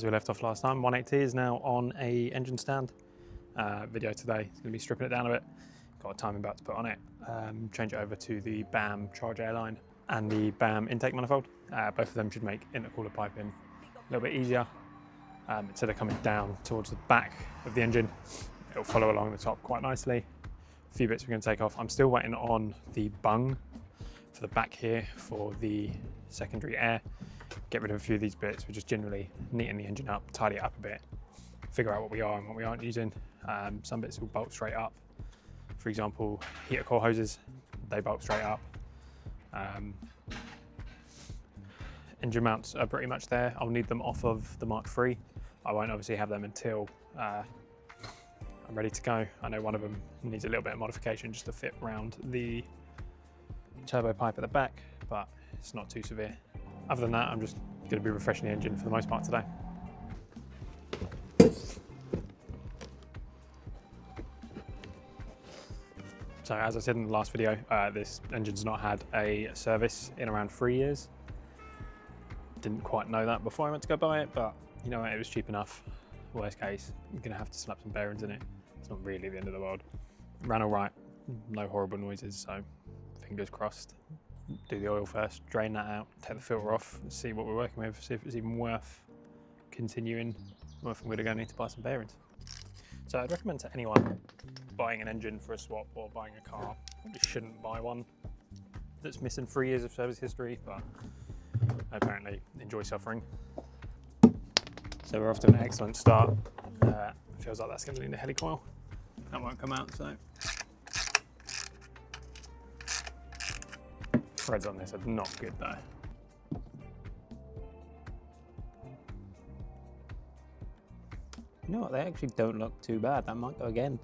as we left off last time, 180 is now on a engine stand. Video today is going to be stripping it down a bit. Got a timing belt to put on it, change it over to the BAM charge air line and the BAM intake manifold. Both of them should make intercooler piping a little bit easier. Instead of coming down towards the back of the engine, it'll follow along the top quite nicely. A few bits we're going to take off. I'm still waiting on the bung for the back here for the secondary air. Get rid of a few of these bits. We're just generally neaten the engine up, tidy it up a bit, figure out what we are and what we aren't using. Some bits will bolt straight up. For example, heater core hoses, they bolt straight up. Engine mounts are pretty much there. I'll need them off of the Mark III. I won't obviously have them until I'm ready to go. I know one of them needs a little bit of modification just to fit around the turbo pipe at the back, but it's not too severe. Other than that, I'm just going to be refreshing the engine for the most part today. So as I said in the last video, this engine's not had a service in around 3 years. Didn't quite know that before I went to go buy it, but you know what, it was cheap enough. Worst case, I'm going to have to slap some bearings in it. It's not really the end of the world. Ran all right, no horrible noises, so fingers crossed. Do the oil first, drain that out, take the filter off, see what we're working with, see if it's even worth continuing, or if I'm going to need to buy some bearings. So I'd recommend to anyone buying an engine for a swap or buying a car, probably shouldn't buy one that's missing 3 years of service history, but I apparently enjoy suffering. So we're off to an excellent start. Feels like that's going to need a helicoil. That won't come out, so. Threads on this are not good though. You know what, they actually don't look too bad. That might go again.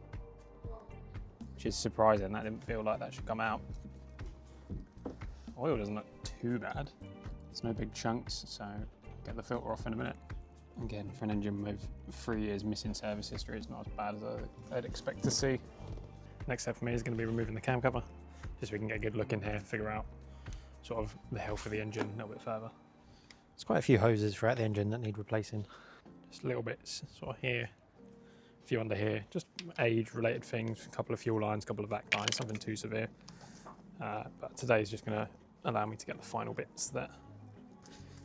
Which is surprising, that didn't feel like that should come out. Oil doesn't look too bad. It's no big chunks, so get the filter off in a minute. Again, for an engine with 3 years missing service history, it's not as bad as I'd expect to see. Next step for me is going to be removing the cam cover, just so we can get a good look in here, figure out sort of the health of the engine a little bit further. There's quite a few hoses throughout the engine that need replacing. Just little bits, sort of here, a few under here, just age-related things, a couple of fuel lines, a couple of vac lines, something too severe. But today's just going to allow me to get the final bits that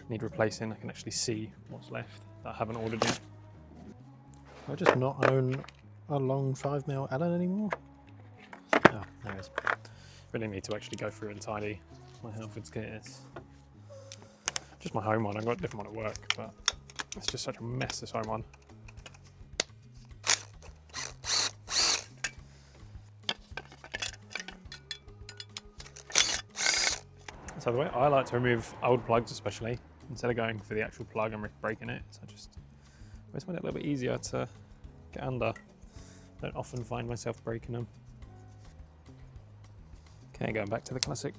need replacing. I can actually see what's left that I haven't ordered yet. I just not own a long 5mm Allen anymore. Oh, there it is. Really need to actually go through and tidy my Halfords kit. It's just my home one. I've got a different one at work, but it's just such a mess, this home one. So the way I like to remove old plugs especially, instead of going for the actual plug and breaking it, so I just always find it a little bit easier to get under. Don't often find myself breaking them. Okay, going back to the classic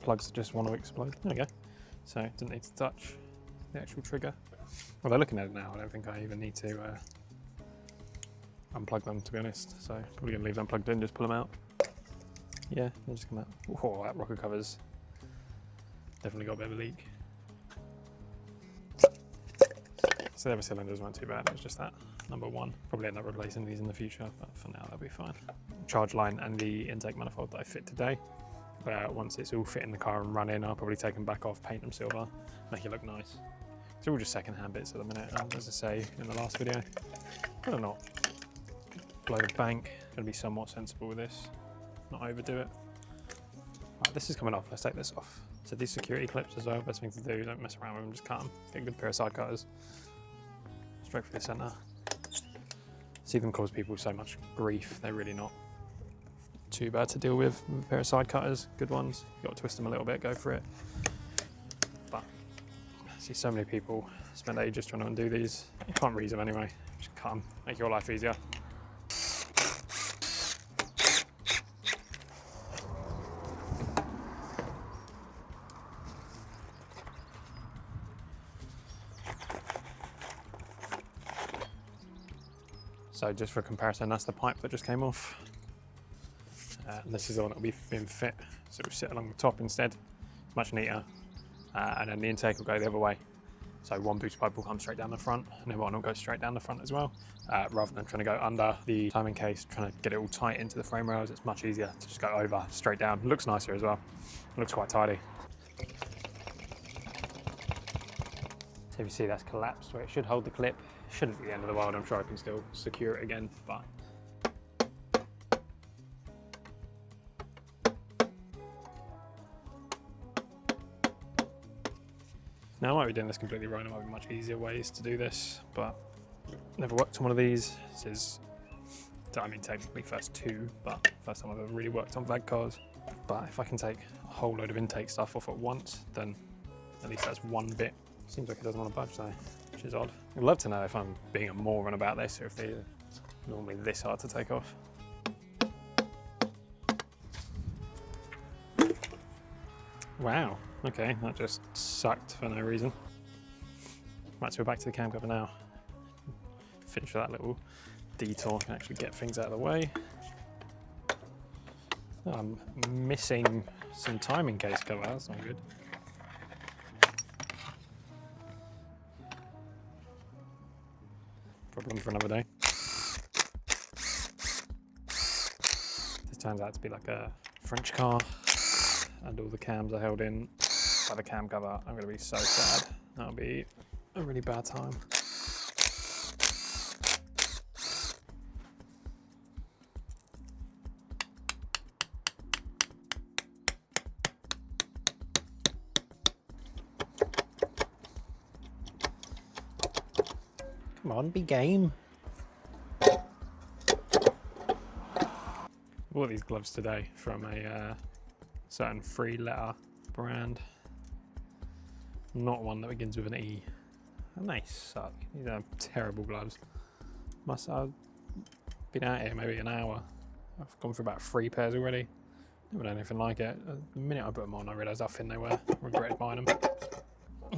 plugs that just want to explode. There we go. So didn't need to touch the actual trigger. Although looking at it now, I don't think I even need to unplug them, to be honest. So probably gonna leave them plugged in, just pull them out. Yeah, they'll just come out. Oh, that rocker cover's definitely got a bit of a leak. So the other cylinders weren't too bad, it was just that number one. Probably end up replacing these in the future, but for now that'll be fine. Charge line and the intake manifold that I fit today. Once it's all fit in the car and run in, I'll probably take them back off, paint them silver, make it look nice. It's all just second-hand bits at the minute, as I say in the last video. Better not blow the bank. Gonna be somewhat sensible with this, not overdo it. Right, this is coming off, let's take this off. So these security clips as well, best thing to do, don't mess around with them, just cut them. Get a good pair of side cutters, straight for the center. See them cause people so much grief, they're really not too bad to deal with a pair of side cutters, good ones. You've got to twist them a little bit, go for it. But I see so many people spend ages trying to undo these. You can't reuse them anyway, just cut them, make your life easier. So just for comparison, that's the pipe that just came off. This is the one that will be being fit, so it will sit along the top instead. Much neater. And then the intake will go the other way. So one boost pipe will come straight down the front, and then one will go straight down the front as well. Rather than trying to go under the timing case, trying to get it all tight into the frame rails, it's much easier to just go over, straight down. It looks nicer as well. It looks quite tidy. So if you see that's collapsed, where it should hold the clip. Shouldn't be the end of the world, I'm sure I can still secure it again, but now I might be doing this completely wrong. There might be much easier ways to do this, but never worked on one of these. This is, I mean, technically first two, but first time I've ever really worked on VAG cars. But if I can take a whole load of intake stuff off at once, then at least that's one bit. Seems like it doesn't want to budge though, which is odd. I'd love to know if I'm being a moron about this, or if they're normally this hard to take off. Wow, okay, that just sucked for no reason. Right, so we're back to the cam cover now. Finish with that little detour, can actually get things out of the way. I'm missing some timing case cover, that's not good. Problem for another day. This turns out to be like a French car, and all the cams are held in by the cam cover. I'm gonna be so sad. That'll be a really bad time. Come on, be game. Bought these gloves today from a certain 3-letter brand. Not one that begins with an E. And they suck. These are terrible gloves. Must have been out here maybe an hour. I've gone through about 3 pairs already. Never done anything like it. The minute I put them on, I realised how thin they were. Regretted buying them.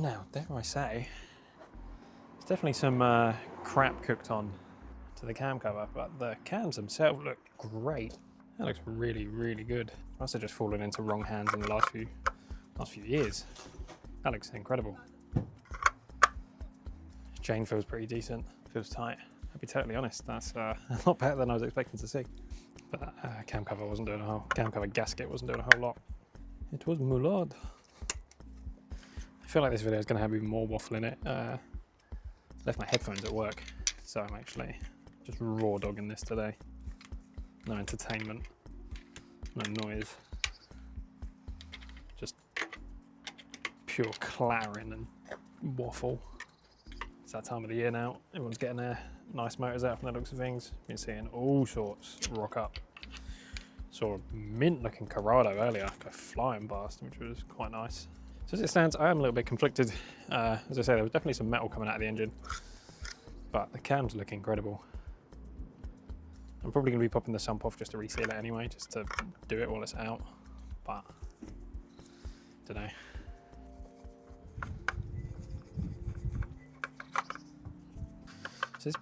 Now, dare I say, there's definitely some crap cooked on to the cam cover, but the cams themselves look great. That looks really, really good. Must have just fallen into wrong hands in the last few years. That looks incredible. Chain feels pretty decent, feels tight. I'll be totally honest, that's a lot better than I was expecting to see. But that cam cover gasket wasn't doing a whole lot. It was moulade. I feel like this video is going to have even more waffle in it. Left my headphones at work, so I'm actually just raw dogging this today. No entertainment, no noise, just pure clarion and waffle. It's that time of the year now. Everyone's getting their nice motors out from the looks of things. Been seeing all sorts rock up. Saw a mint looking Corrado earlier, go flying past, which was quite nice. So as it stands, I am a little bit conflicted. As I say, there was definitely some metal coming out of the engine, but the cams look incredible. I'm probably going to be popping the sump off just to reseal it anyway, just to do it while it's out, but don't know. So this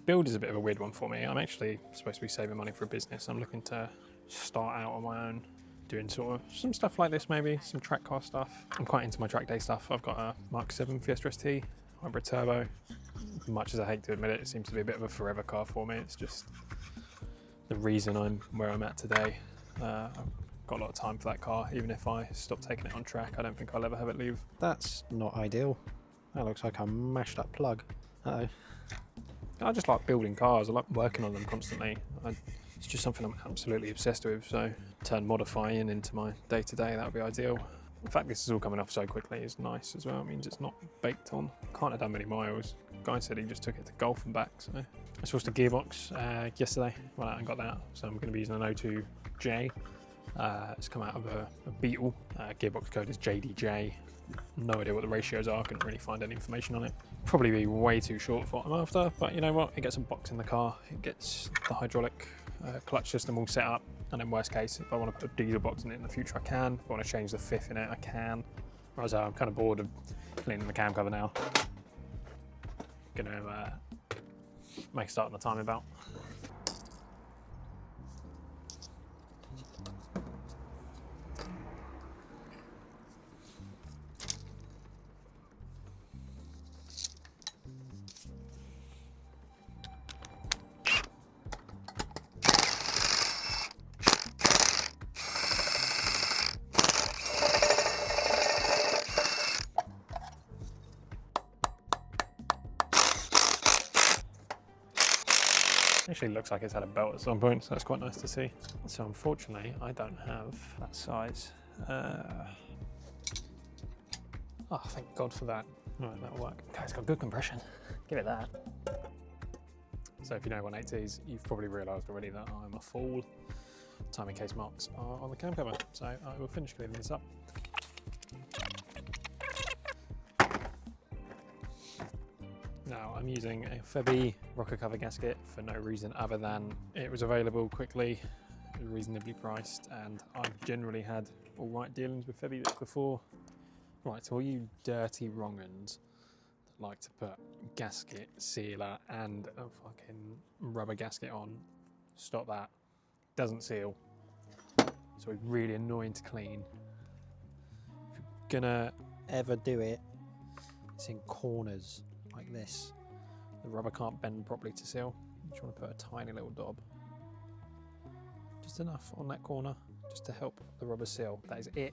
build is a bit of a weird one for me. I'm actually supposed to be saving money for a business. I'm looking to start out on my own, doing sort of some stuff like this, maybe some track car stuff. I'm quite into my track day stuff. I've got a Mark 7 Fiesta ST, hybrid turbo. Much as I hate to admit it, it seems to be a bit of a forever car for me. It's just the reason I'm where I'm at today. I've got a lot of time for that car. Even if I stop taking it on track, I don't think I'll ever have it leave. That's not ideal. That looks like a mashed up plug. Uh-oh. I just like building cars. I like working on them constantly. It's just something I'm absolutely obsessed with. So turn modifying into my day-to-day, that would be ideal. In fact, this is all coming off so quickly. It's nice as well. It means it's not baked on. Can't have done many miles. Guy said he just took it to golf and back. So I sourced a gearbox yesterday. Went out and got that. So I'm going to be using an 02J. It's come out of a Beetle. Gearbox code is JDJ. No idea what the ratios are. Couldn't really find any information on it. Probably be way too short for what I'm after. But you know what? It gets a box in the car. It gets the hydraulic clutch system all set up. And then worst case, if I want to put a diesel box in it in the future, I can. If I want to change the fifth in it, I can. Whereas I'm kind of bored of cleaning the cam cover now. Gonna make a start on the timing belt. Actually looks like it's had a belt at some point, so that's quite nice to see. So unfortunately, I don't have that size. Oh, thank God for that. Right, that'll work. Okay, it's got good compression. Give it that. So if you know 180s, you've probably realised already that I'm a fool. Timing case marks are on the cam cover, so I will finish cleaning this up. Now I'm using a Febby rocker cover gasket for no reason other than it was available quickly, reasonably priced, and I've generally had all right dealings with Febby before. Right, so all you dirty wrong-uns that like to put gasket, sealer and a fucking rubber gasket on, stop that. Doesn't seal, so it's really annoying to clean. If you're gonna ever do it, it's in corners like this. The rubber can't bend properly to seal. You just want to put a tiny little daub, just enough on that corner, just to help the rubber seal. That is it,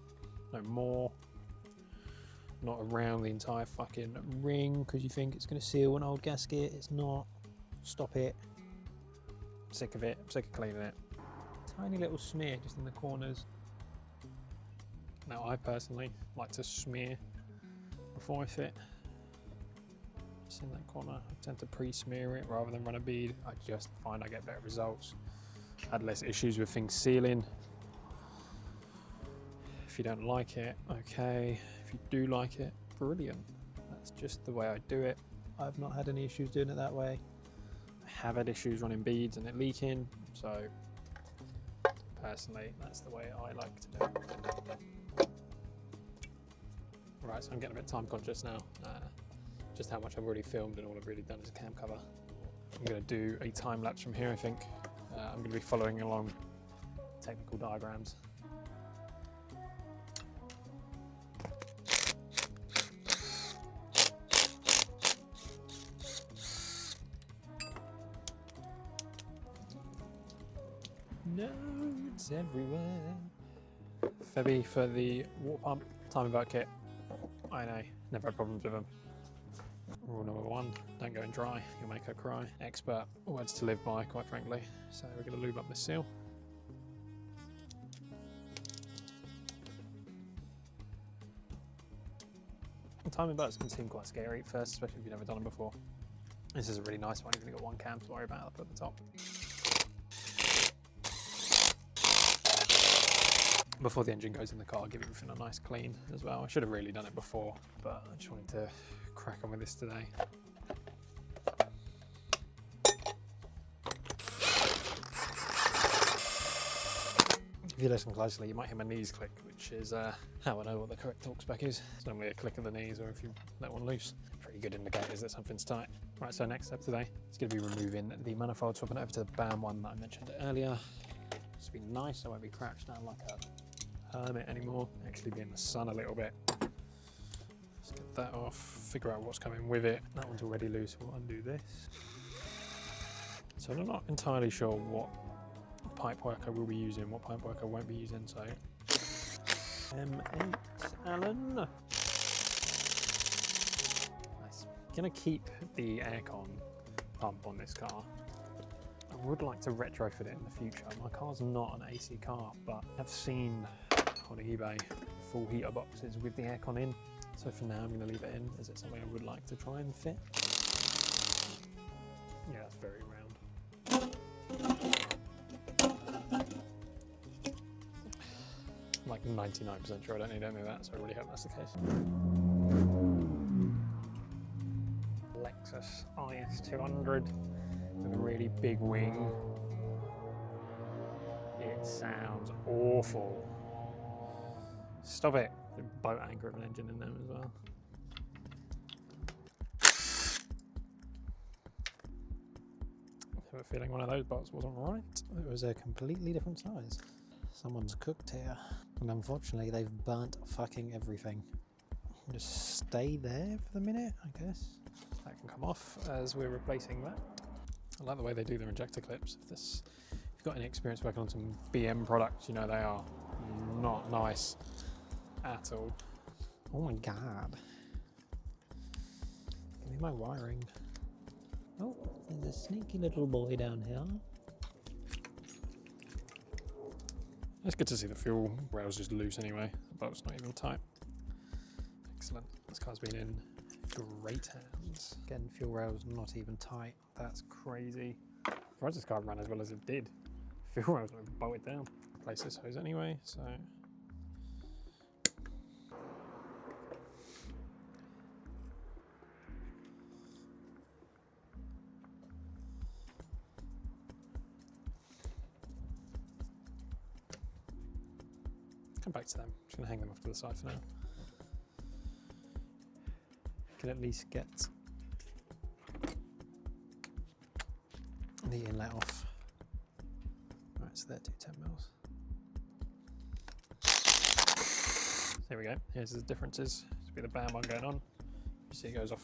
no more. Not around the entire fucking ring because you think it's going to seal an old gasket. It's not. Stop it. I'm sick of it. I'm sick of cleaning it. Tiny little smear just in the corners. Now I personally like to smear before I fit. Just in that corner. I tend to pre-smear it rather than run a bead. I just find I get better results. Had less issues with things sealing. If you don't like it, okay. If you do like it, brilliant. That's just the way I do it. I've not had any issues doing it that way. I have had issues running beads and it leaking, so personally, that's the way I like to do it. Right, so I'm getting a bit time conscious now. Just how much I've already filmed and all I've really done is a cam cover. I'm going to do a time lapse from here, I think. I'm going to be following along technical diagrams. Nodes everywhere. Febby for the water pump timing belt kit. I know, never had problems with them. Rule number 1, don't go in dry, you'll make her cry. Expert, words to live by, quite frankly. So we're going to lube up the seal. Timing belts can seem quite scary at first, especially if you've never done them before. This is a really nice one, you've only got one cam to worry about up at the top. Before the engine goes in the car, give everything a nice clean as well. I should have really done it before, but I just wanted to crack on with this today. If you listen closely, you might hear my knees click, which is how I know what the correct torque spec is. It's normally a click of the knees, or if you let one loose. Pretty good indicators that something's tight. Right, so next step today is going to be removing the manifold, swapping it over to the BAM one that I mentioned earlier. It's been nice, I won't be crouched down like a hermit anymore. Actually be in the sun a little bit. Let's get that off, figure out what's coming with it. That one's already loose, we'll undo this. So I'm not entirely sure what pipe work I will be using, what pipe work I won't be using, so M8 Allen. Nice. Gonna keep the aircon pump on this car. I would like to retrofit it in the future. My car's not an AC car, but I've seen on eBay full heater boxes with the aircon in. So for now I'm gonna leave it in, as it's something I would like to try and fit. Yeah, that's very round. I'm like 99% sure I don't need any of that, so I really hope that's the case. Lexus IS200 with a really big wing. It sounds awful. Stop it. There's a boat anchor of an engine in there as well. I have a feeling one of those bolts wasn't right. It was a completely different size. Someone's cooked here, and unfortunately they've burnt fucking everything. Just stay there for the minute, I guess. That can come off as we're replacing that. I like the way they do their injector clips. If you've got any experience working on some BM products, you know they are not nice at all. Oh my god. Give me my wiring. Oh, there's a sneaky little boy down here. It's good to see the fuel rail's just loose anyway. The bolt's not even tight. Excellent. This car's been in great hands. Again, fuel rail's not even tight. That's crazy. Surprised this car ran as well as it did. Fuel rail's not bolted down. Replace this hose anyway, so. Come back to them. Just gonna hang them off to the side for now. Can at least get the inlet off. Right, so they're 10 mils. There we go. Here's the differences. This will be the bam one going on. You see it goes off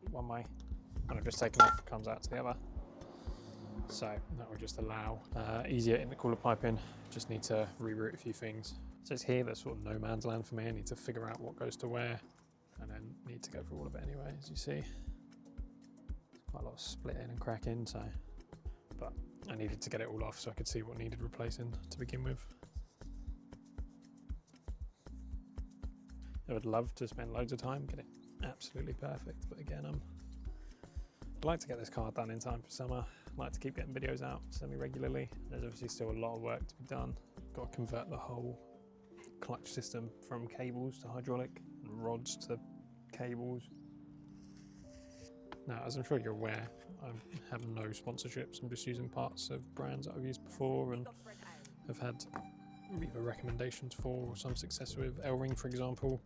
one way. When I've just taken off, it comes out to the other. So that will just allow easier intercooler piping. Just need to reroute a few things. So it's here that's sort of no man's land for me. I need to figure out what goes to where, and then need to go through all of it anyway, as you see. There's quite a lot of splitting and cracking, so, but I needed to get it all off so I could see what needed replacing to begin with. I would love to spend loads of time, get it absolutely perfect, but again, I'd like to get this car done in time for summer. I'd like to keep getting videos out semi-regularly. There's obviously still a lot of work to be done. Got to convert the whole clutch system from cables to hydraulic and rods to cables. Now, as I'm sure you're aware, I have no sponsorships. I'm just using parts of brands that I've used before and have had either recommendations for or some success with. L-Ring, for example,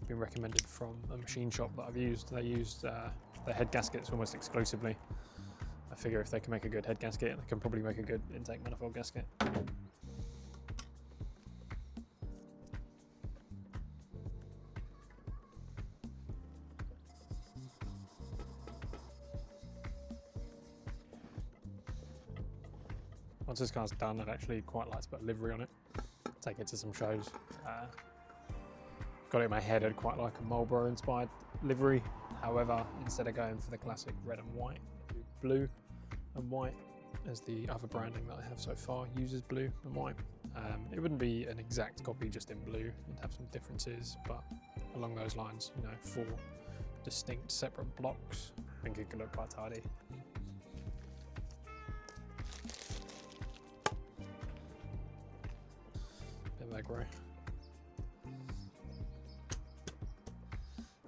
I've been recommended from a machine shop that I've used. They used their head gaskets almost exclusively. I figure if they can make a good head gasket, they can probably make a good intake manifold gasket. Once this car's done, I'd actually quite like to put a livery on it, take it to some shows. Got it in my head, I'd quite like a Marlboro inspired livery. However, instead of going for the classic red and white, do blue and white, as the other branding that I have so far uses blue and white. It wouldn't be an exact copy just in blue, it'd have some differences, but along those lines, you know, 4 distinct separate blocks, I think it could look quite tidy. Bit of that grey.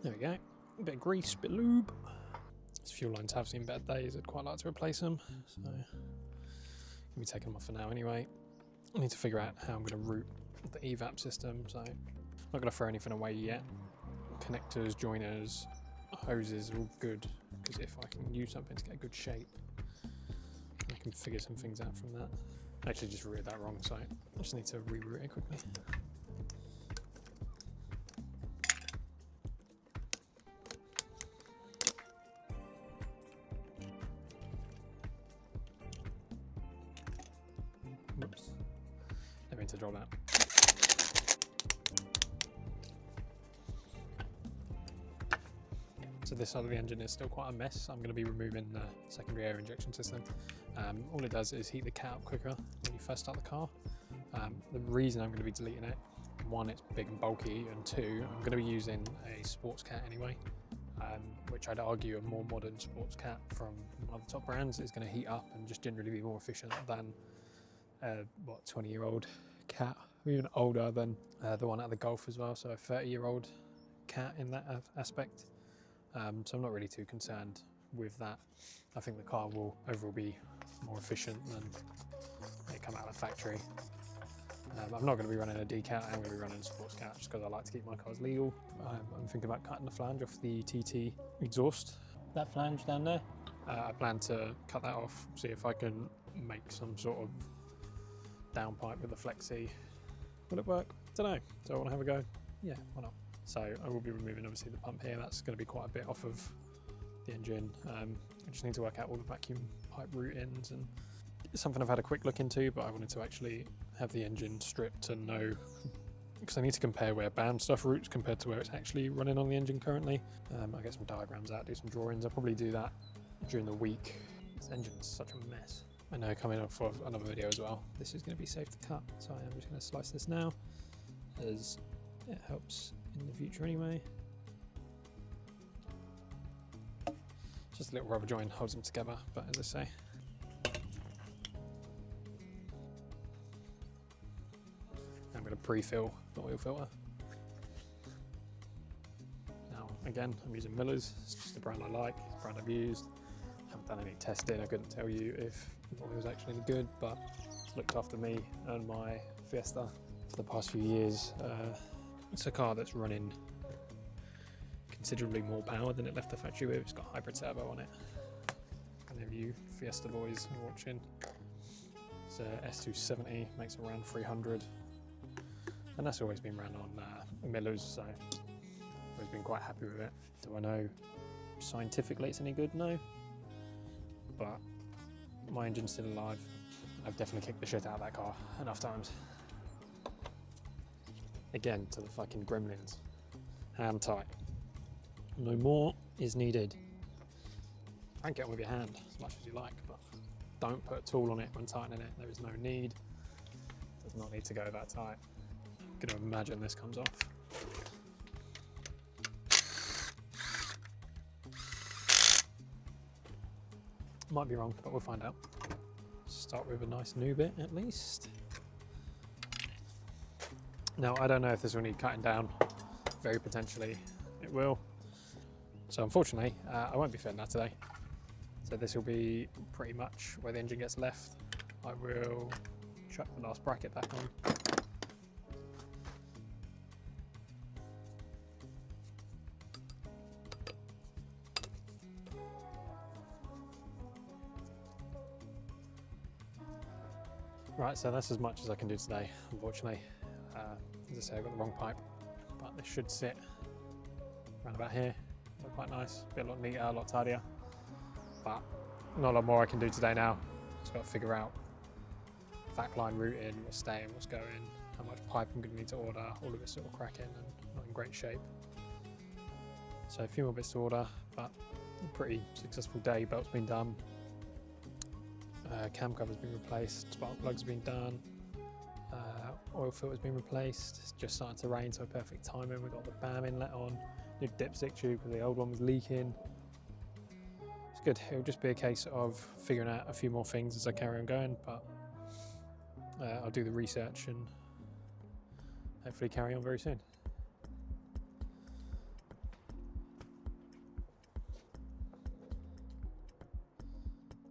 There we go. A bit of grease, bit of lube. These fuel lines have seen bad days. I'd quite like to replace them, so I'll be taking them off for now anyway. I need to figure out how I'm going to route the evap system, so I'm not going to throw anything away yet. Connectors, joiners, hoses are all good, because if I can use something to get a good shape, I can figure some things out from that. I actually just routed that wrong, so I just need to reroute it quickly. Oops, didn't mean to draw that. So this side of the engine is still quite a mess. I'm going to be removing the secondary air injection system. All it does is heat the cat up quicker when you first start the car. The reason I'm going to be deleting it, 1, it's big and bulky, and 2, I'm going to be using a sports cat anyway, which I'd argue a more modern sports cat from one of the top brands is going to heat up and just generally be more efficient than 20-year-old cat, or even older than the one at the Golf as well, so a 30-year-old cat in that aspect. So I'm not really too concerned with that. I think the car will overall be more efficient than it come out of the factory. I'm not going to be running a D-cat, I'm going to be running a sports cat just because I like to keep my cars legal. I'm thinking about cutting the flange off the TT exhaust. That flange down there, I plan to cut that off, see if I can make some sort of downpipe with a flexi. Will it work? Don't know. Do I want to have a go? Yeah, why not? So I will be removing obviously the pump here. That's going to be quite a bit off of the engine. I just need to work out all the vacuum pipe route ends, and it's something I've had a quick look into, but I wanted to actually have the engine stripped and know, because I need to compare where band stuff routes compared to where it's actually running on the engine currently. I'll get some diagrams out, do some drawings. I'll probably do that during the week. This engine's such a mess. I know, coming up for another video as well, this is going to be safe to cut, so I am just going to slice this now, as it helps in the future anyway. Just a little rubber joint holds them together, but as I say, I'm going to pre-fill the oil filter. Now again, I'm using Miller's. It's just the brand I like, it's the brand I've used. Haven't done any testing. I couldn't tell you if the oil was actually any good, but it's looked after me and my Fiesta for the past few years. It's a car that's running considerably more power than it left the factory with. It's got hybrid turbo on it. And if you Fiesta boys are watching, it's a S270, makes around 300, and that's always been run on Miller's, so I've always been quite happy with it. Do I know scientifically it's any good? No, but my engine's still alive. I've definitely kicked the shit out of that car enough times. Again, to the fucking gremlins. Hand tight. No more is needed. Crank it on with your hand as much as you like, but don't put a tool on it when tightening it. There is no need. It does not need to go that tight. I'm going to imagine this comes off. Might be wrong, but we'll find out. Start with a nice new bit at least. Now, I don't know if this will need cutting down. Very potentially it will. So unfortunately, I won't be fitting that today. So this will be pretty much where the engine gets left. I will chuck the last bracket back on. Right, so that's as much as I can do today, unfortunately. As I say, I've got the wrong pipe, but this should sit around about here. Look quite nice, be a lot neater, a lot tidier. But not a lot more I can do today now. Just got to figure out vac line routing, what's staying, what's going, how much pipe I'm going to need to order. All of it's sort of cracking and not in great shape. So a few more bits to order, but a pretty successful day. Belt's been done. Cam cover's been replaced, spark plugs been done, oil filter's been replaced. It's just starting to rain, so perfect timing. We've got the BAM inlet on, new dipstick tube because the old one was leaking. It's good. It'll just be a case of figuring out a few more things as I carry on going, but I'll do the research and hopefully carry on very soon.